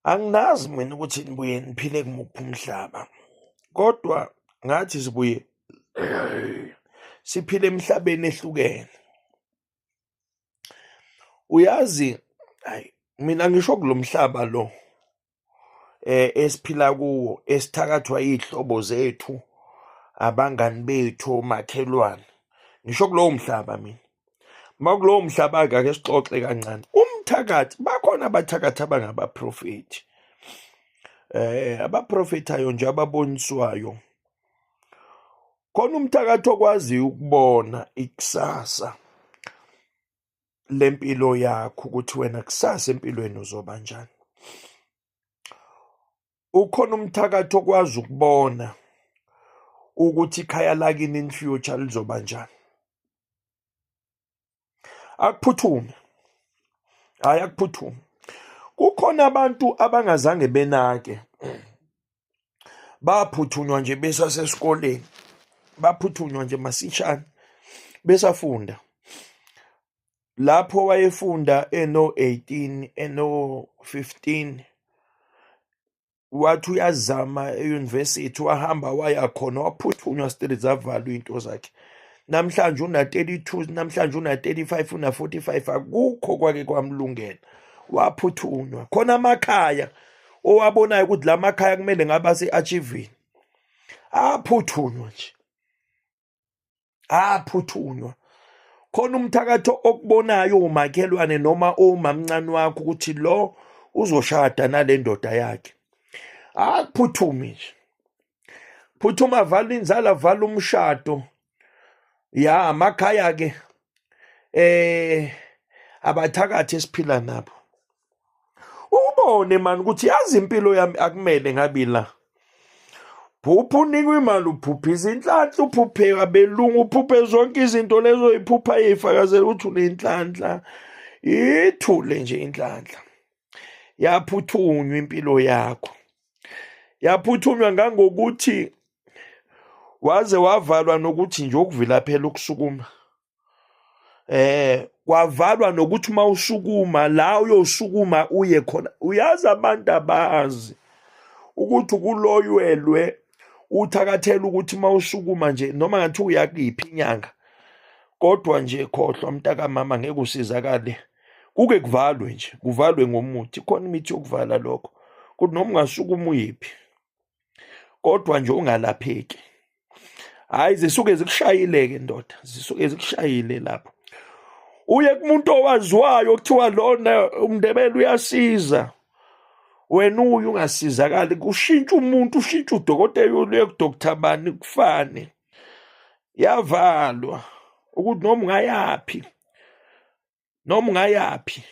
Anginazi mina ukuthi nibuye niphile kumuphi umhlaba, kodwa ngathi sibuye siphile emhlabeni ehlukene. Uyazi, hayi, mina ngisho kulo mhlaba lo esiphila kuwo, esithakathwa iy'hlobo zethu, abangani bethu, omakhelwane, ngisho kulowo mhlaba mina. Makulowo mhlaba-ke ake sixoxe kancane. Umthakathi, bakhona abathakathi abangabaprofethi, abaprofethayo nje ababoniswayo. Khona umthakathi okwaziyo ukubona ikusasa lempilo yakho ukuthi wena kusasa empilweni uzoba njani. Ukhona umthakathi okwazi ukubona ukuthi ikhaya lakini in future lizoba njani. Akuphuthume, hayi akuphuthume. Kukhona abantu abangazange benake, baphuthunywa nje besasesikoleni, baphuthunywa nje masishane besafunda. Lapho wayefunda eno-18, eno-15, wathi uyazama e-university, wahamba waya khona, waphuthunywa still zavalwa iy'nto zakhe. Namhlanje una-32, namhlanje una-35, una-45, akukho kwake kwamlungela, waphuthunywa. Khona amakhaya owabonayo ukuthi la makhaya kumele ngabe ase-achievini, aphuthunywa nje, aphuthunywa. Khona umthakathi okubonayo umakhelwane noma omamncane wakho ukuthi lo uzoshada nale ndoda yakhe, akuphuthume nje. Phuthuma, avala inzala, avala umshado. Ya, amakhaya-ke abathakathi esiphila nabo. Ubone mani ukuthi yazi impilo yami akumele ngabi la. Phupha unikwe imali, uphupha izinhlanhla, uphuphe abelungu, uphuphe zonke izinto lezo yiphupha yey'fakazela ukuthi unenhlanhla. Ithule nje inhlanhla. Yaphuthunywa impilo yakho. Yaphuthunywa ngangokuthi waze wavalwa nokuthi nje ukuvilaphela ukusukuma. Kwavalwa nokuthi uma usukuma la uyosukuma uye khona. Uyazi abantu abazi ukuthi ukuloyelwe uthakathela ukuthi uma usukuma nje noma ngathi uyakiphi inyanga, kodwa nje khohlwa mntaka mama ngeke usizakale. Kuke kuvalwe nje, kuvalwe ngomuthi. Khona imithi yokuvala lokho. Kuthi noma ungasukuma uyiphi, kodwa nje ungalapheki. Hayi, zisuke zikushayile-ke ndoda, zisuke zikushayile lapho. Uye kumuntu owaziwayo kuthiwa lona umndebele uyasiza, wena uye ungasizakali. Kushintsha umuntu, ushintsha udokotela, uye kudokotha bani kufane. Yavalwa ukuthi noma ungayaphi, noma ungayaphi.